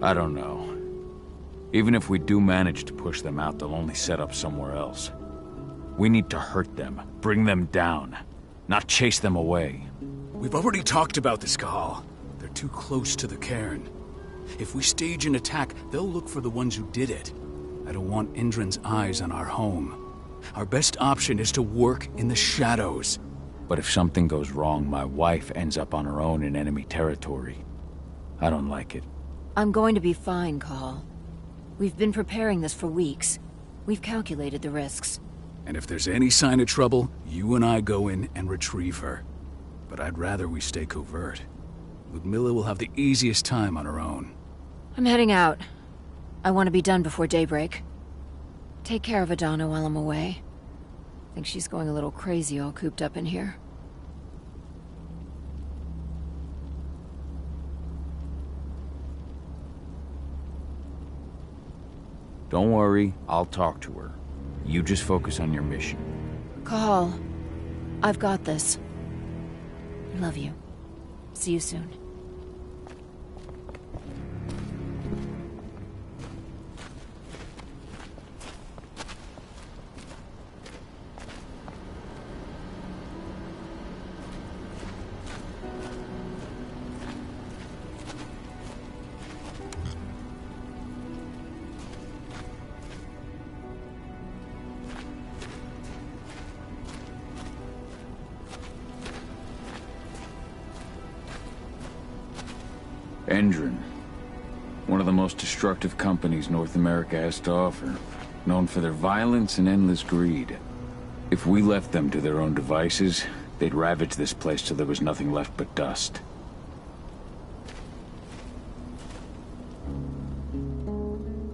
I don't know. Even if we do manage to push them out, they'll only set up somewhere else. We need to hurt them, bring them down, not chase them away. We've already talked about this, Cahal. They're too close to the cairn. If we stage an attack, they'll look for the ones who did it. I don't want Indran's eyes on our home. Our best option is to work in the shadows. But if something goes wrong, my wife ends up on her own in enemy territory. I don't like it. I'm going to be fine, Cahal. We've been preparing this for weeks. We've calculated the risks. And if there's any sign of trouble, you and I go in and retrieve her. But I'd rather we stay covert. Ludmilla will have the easiest time on her own. I'm heading out. I want to be done before daybreak. Take care of Adana while I'm away. I think she's going a little crazy all cooped up in here. Don't worry, I'll talk to her. You just focus on your mission. Cahal, I've got this. I love you. See you soon. Endron. One of the most destructive companies North America has to offer. Known for their violence and endless greed. If we left them to their own devices, they'd ravage this place till there was nothing left but dust.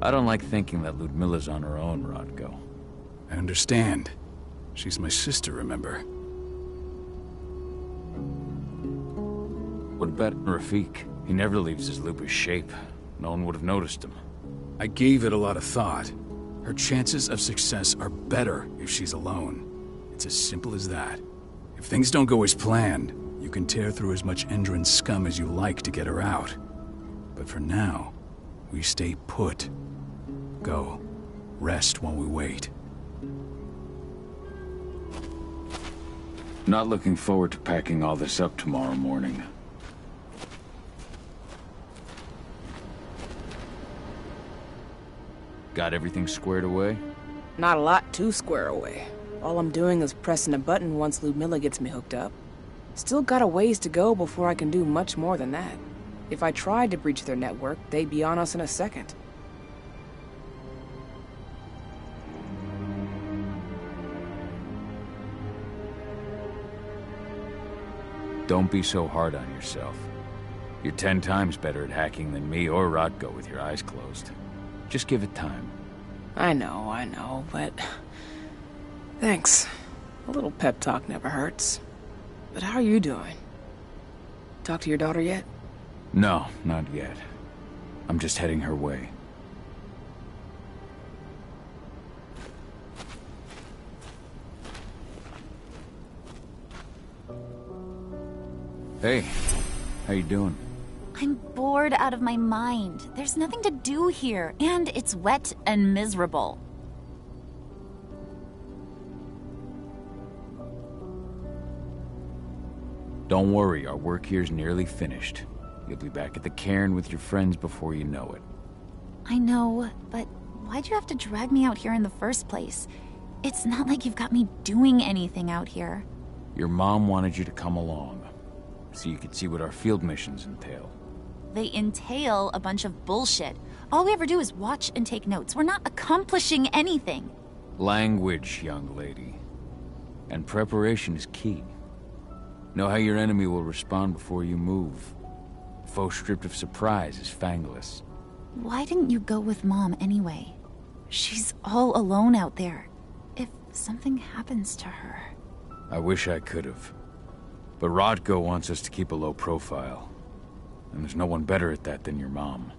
I don't like thinking that Ludmilla's on her own, Rodko. I understand. She's my sister, remember? What about Rafik? He never leaves his lupus shape. No one would have noticed him. I gave it a lot of thought. Her chances of success are better if she's alone. It's as simple as that. If things don't go as planned, you can tear through as much Endron scum as you like to get her out. But for now, we stay put. Go. Rest while we wait. Not looking forward to packing all this up tomorrow morning. Got everything squared away? Not a lot to square away. All I'm doing is pressing a button once Ludmilla gets me hooked up. Still got a ways to go before I can do much more than that. If I tried to breach their network, they'd be on us in a second. Don't be so hard on yourself. You're 10 times better at hacking than me or Rodko with your eyes closed. Just give it time. I know, but... Thanks. A little pep talk never hurts. But how are you doing? Talk to your daughter yet? No, not yet. I'm just heading her way. Hey, how you doing? I'm bored out of my mind. There's nothing to do here, and it's wet and miserable. Don't worry, our work here's nearly finished. You'll be back at the cairn with your friends before you know it. I know, but why'd you have to drag me out here in the first place? It's not like you've got me doing anything out here. Your mom wanted you to come along, so you could see what our field missions entail. They entail a bunch of bullshit. All we ever do is watch and take notes. We're not accomplishing anything. Language, young lady. And preparation is key. Know how your enemy will respond before you move. Faux stripped of surprise is fangless. Why didn't you go with Mom anyway? She's all alone out there. If something happens to her... I wish I could have. But Rodko wants us to keep a low profile. And there's no one better at that than your mom.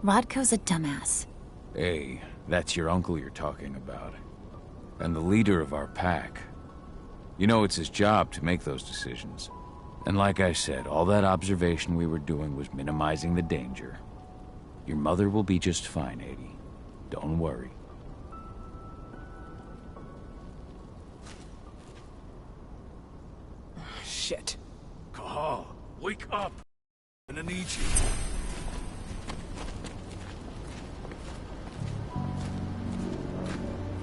Rodko's a dumbass. Hey, that's your uncle you're talking about. And the leader of our pack. You know it's his job to make those decisions. And like I said, all that observation we were doing was minimizing the danger. Your mother will be just fine, Eddie. Don't worry. Shit. Cahal, wake up! I'm gonna need you.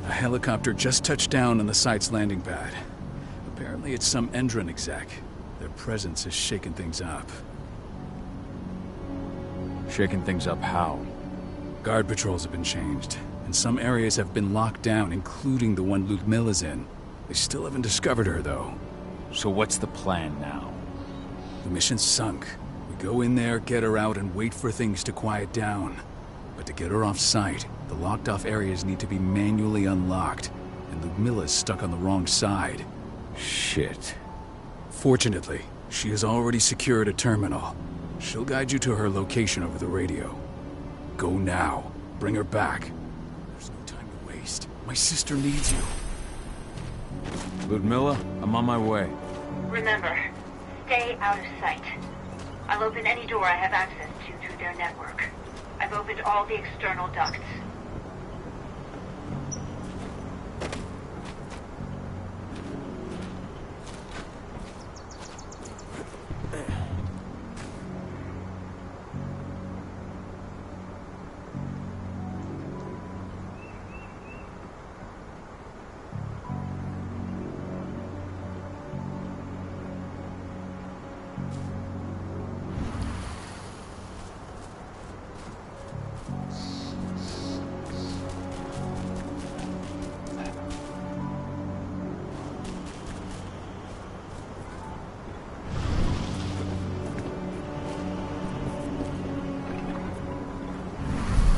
A helicopter just touched down on the site's landing pad. Apparently it's some Endron exec. Their presence has shaken things up. Shaking things up how? Guard patrols have been changed, and some areas have been locked down, including the one Ludmilla's in. They still haven't discovered her, though. So what's the plan now? The mission's sunk. We go in there, get her out, and wait for things to quiet down. But to get her off site, the locked-off areas need to be manually unlocked, and Ludmilla's stuck on the wrong side. Shit. Fortunately, she has already secured a terminal. She'll guide you to her location over the radio. Go now. Bring her back. There's no time to waste. My sister needs you. Ludmilla, I'm on my way. Remember, stay out of sight. I'll open any door I have access to through their network. I've opened all the external ducts.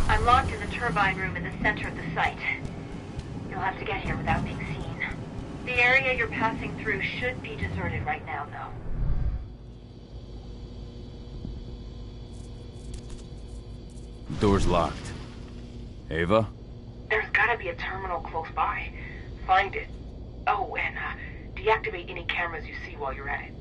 I'm locked in the turbine room in the center of the site. You'll have to get here without being seen. The area you're passing through should be deserted right now, though. Door's locked. Ava? There's gotta be a terminal close by. Find it. Oh, and deactivate any cameras you see while you're at it.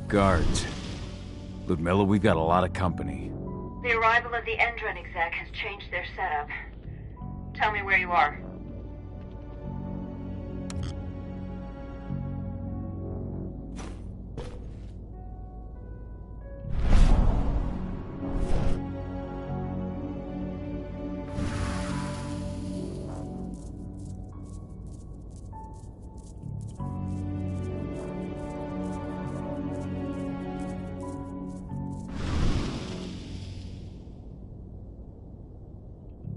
Guards. Ludmilla, we've got a lot of company. The arrival of the Endron exec has changed their setup. Tell me where you are.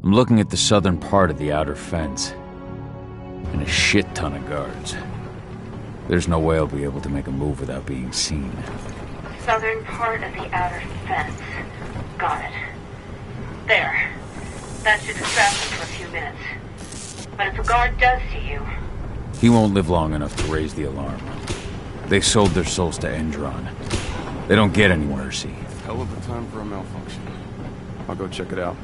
I'm looking at the southern part of the outer fence. And a shit ton of guards. There's no way I'll be able to make a move without being seen. Southern part of the outer fence. Got it. There. That should distract them for a few minutes. But if a guard does see you... He won't live long enough to raise the alarm. They sold their souls to Endron. They don't get any mercy. Hell of a time for a malfunction. I'll go check it out.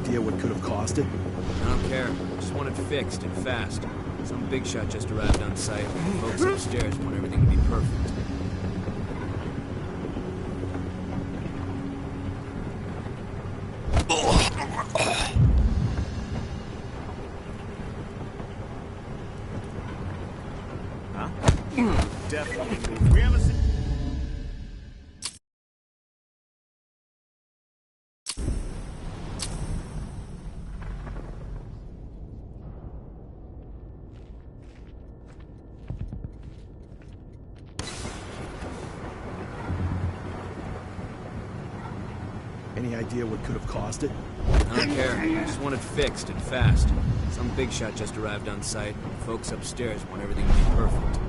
idea what could have caused it? I don't care. Just want it fixed and fast. Some big shot just arrived on site. Folks upstairs want everything to be perfect. Definitely. We have a... Any idea what could have caused it? I don't care. I just want it fixed and fast. Some big shot just arrived on site. Folks upstairs want everything to be perfect.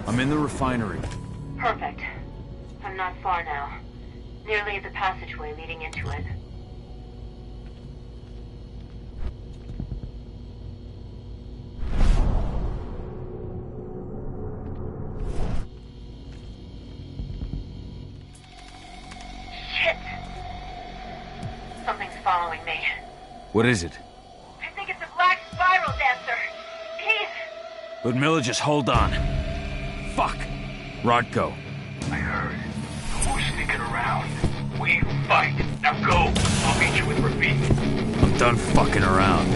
I'm in the refinery. Perfect. I'm not far now. Nearly at the passageway leading into it. Shit! Something's following me. What is it? I think it's a black spiral dancer. He's... Ludmilla, just hold on. Fuck. Rodko. I heard. Who's sneaking around? We fight. Now go. I'll meet you with Rafik. I'm done fucking around.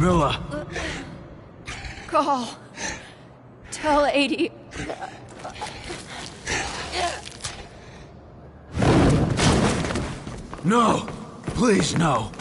Milla! Call. Tell 80. No! Please, no!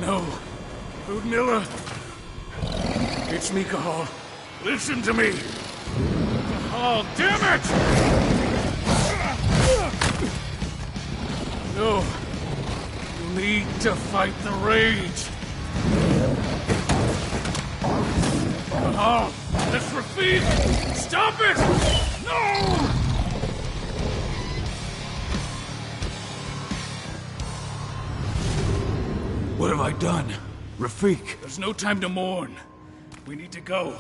No. Ludmilla. It's me, Cahal. Listen to me. Cahal, damn it! No. You need to fight the rage. Cahal, that's Rafik! Stop it! No! What have I done? Rafik! There's no time to mourn. We need to go.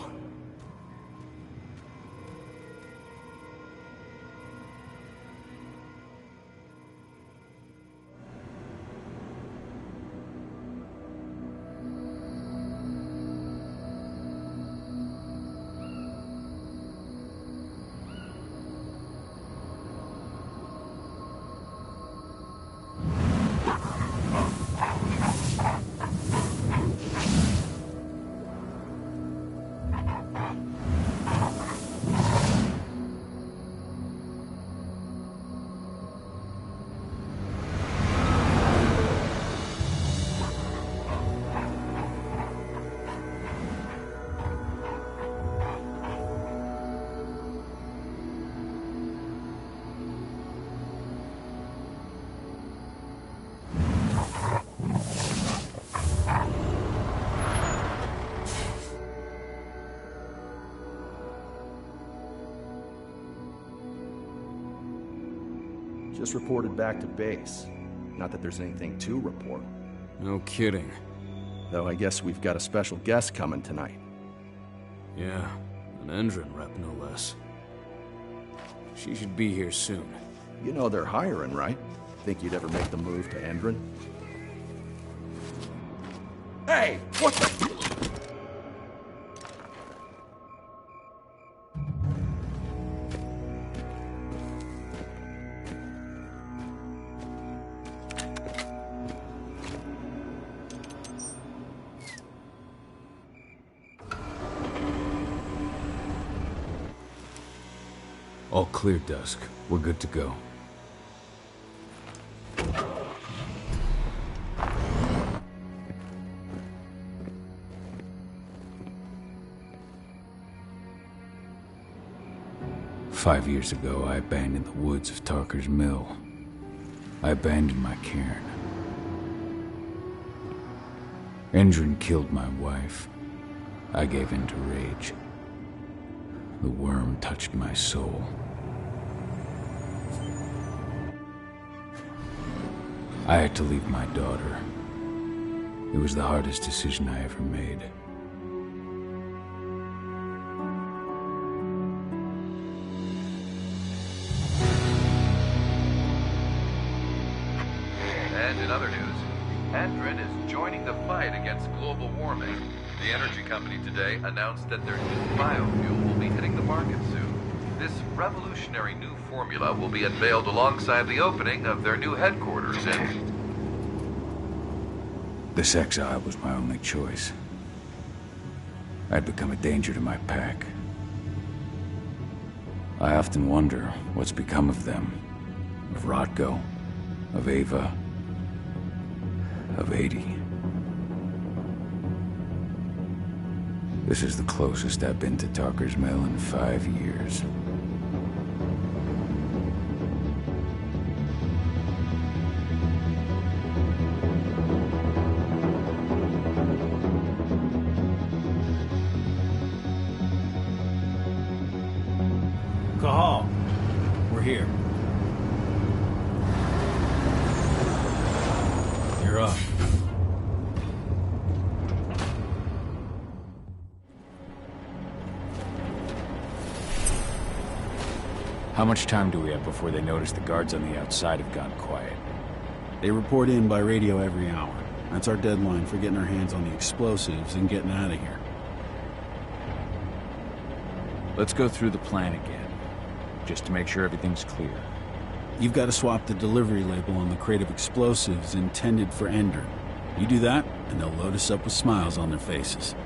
Just reported back to base. Not that there's anything to report. No kidding. Though I guess we've got a special guest coming tonight. Yeah, an Endron rep, no less. She should be here soon. You know they're hiring, right? Think you'd ever make the move to Endron? Hey! What the... All clear, Dusk. We're good to go. "5 years ago, I abandoned the woods of Tarker's Mill. I abandoned my cairn. Endron killed my wife. I gave in to rage. The worm touched my soul. I had to leave my daughter. It was the hardest decision I ever made. And in other news, Endron is joining the fight against global warming. The energy company today announced that their new biofuel will be hitting the market soon. This revolutionary new formula will be unveiled alongside the opening of their new headquarters in... This exile was my only choice. I'd become a danger to my pack. I often wonder what's become of them. Of Rotko, of Ava, of 80. This is the closest I've been to Talker's Mill in 5 years. Cahal, we're here. You're up. How much time do we have before they notice the guards on the outside have gone quiet? They report in by radio every hour. That's our deadline for getting our hands on the explosives and getting out of here. Let's go through the plan again, just to make sure everything's clear. You've got to swap the delivery label on the crate of explosives intended for Endron. You do that, and they'll load us up with smiles on their faces.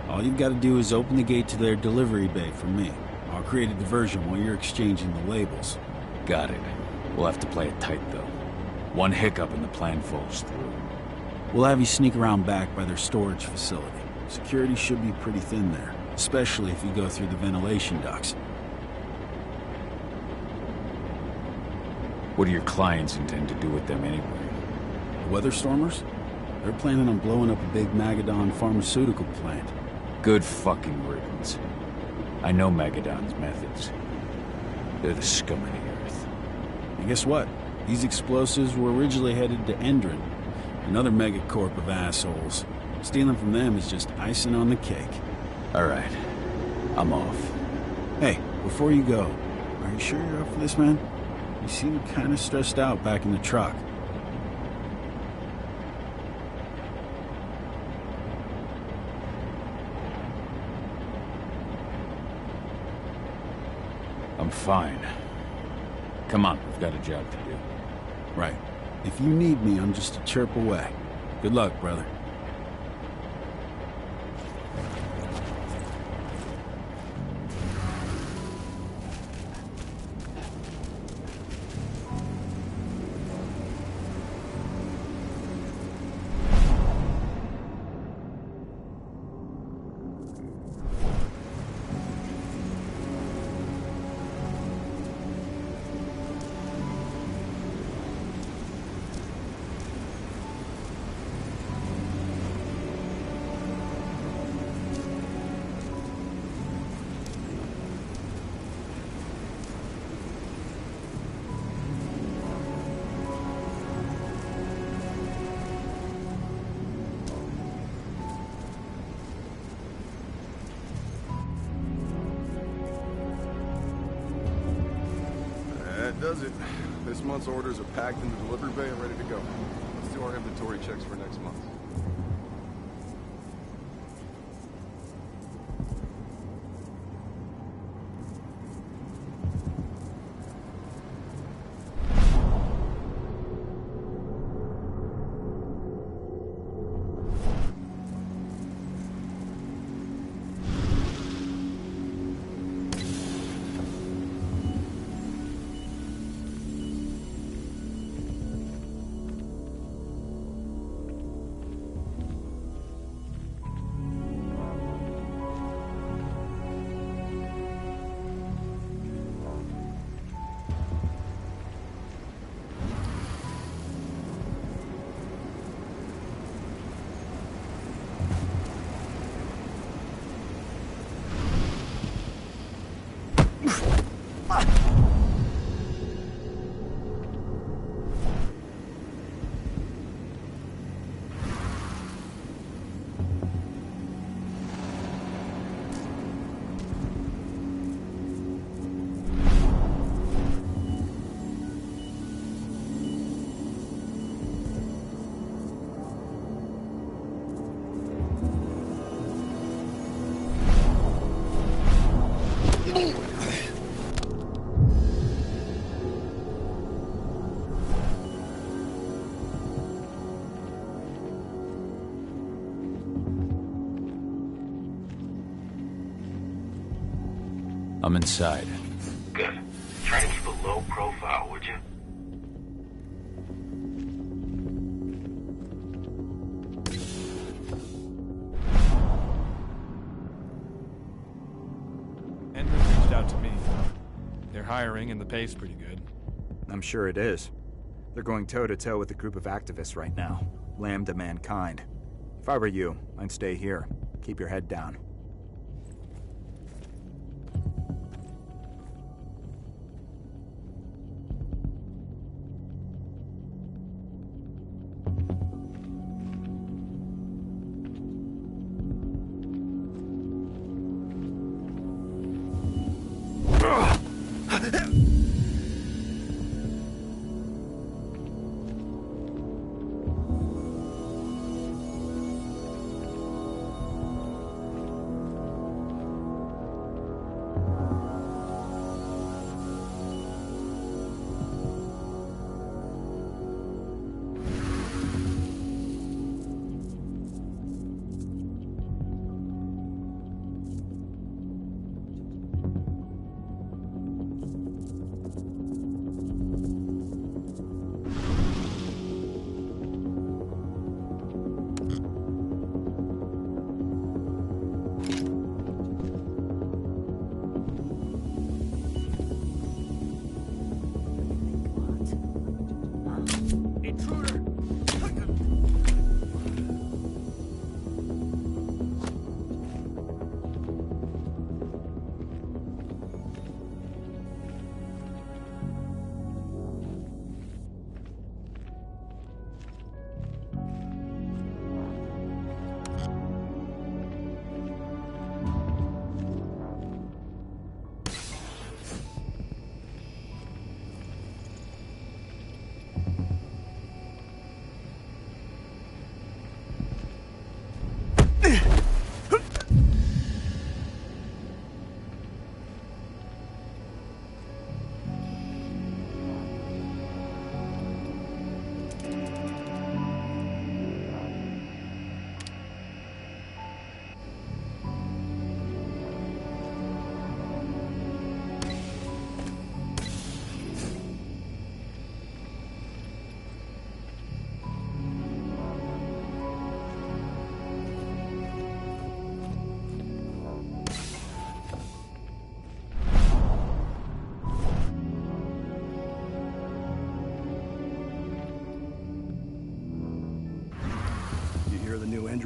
All you've got to do is open the gate to their delivery bay for me. I'll create a diversion while you're exchanging the labels. Got it. We'll have to play it tight, though. One hiccup and the plan falls through. We'll have you sneak around back by their storage facility. Security should be pretty thin there, especially if you go through the ventilation ducts. What do your clients intend to do with them anyway? The Weatherstormers? They're planning on blowing up a big Magadon pharmaceutical plant. Good fucking riddance. I know Magadon's methods. They're the scum of the earth. And guess what? These explosives were originally headed to Endron, another megacorp of assholes. Stealing from them is just icing on the cake. All right. I'm off. Hey, before you go, are you sure you're up for this, man? You seem kind of stressed out back in the truck. I'm fine. Come on, we've got a job to do. Right. If you need me, I'm just a chirp away. Good luck, brother. That does it. This month's orders are packed in the delivery bay and ready to go. Let's do our inventory checks for next month. I'm inside. Good. Try to keep a low profile, would you? Endron reached out to me. They're hiring and the pay's pretty good. I'm sure it is. They're going toe-to-toe with a group of activists right now. Lambda Mankind. If I were you, I'd stay here. Keep your head down.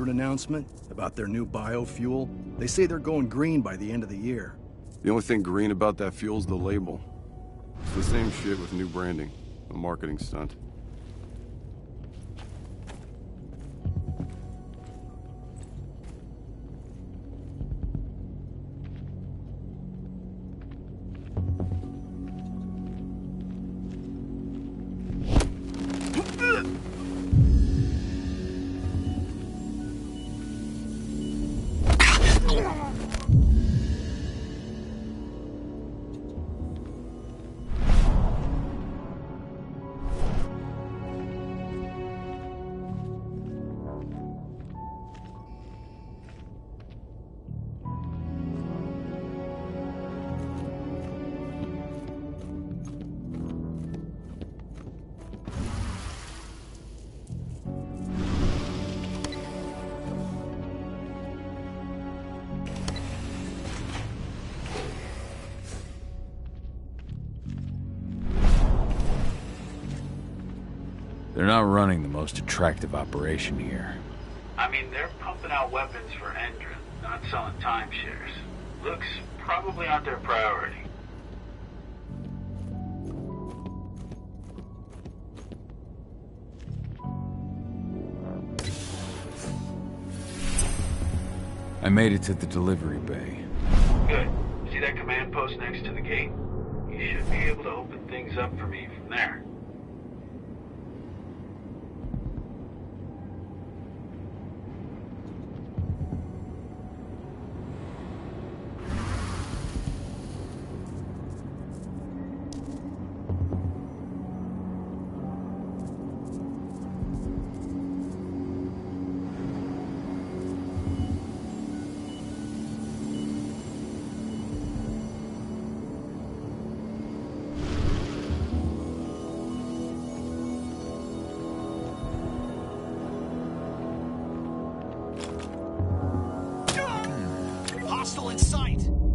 Announcement about their new biofuel. They say they're going green by the end of the year. The only thing green about that fuel's the label. It's the same shit with new branding. A marketing stunt. They're not running the most attractive operation here. I mean, they're pumping out weapons for Endron, not selling timeshares. Looks probably aren't their priority. I made it to the delivery bay. Good. See that command post next to the gate? You should be able to open things up for me from there. Hostile in sight!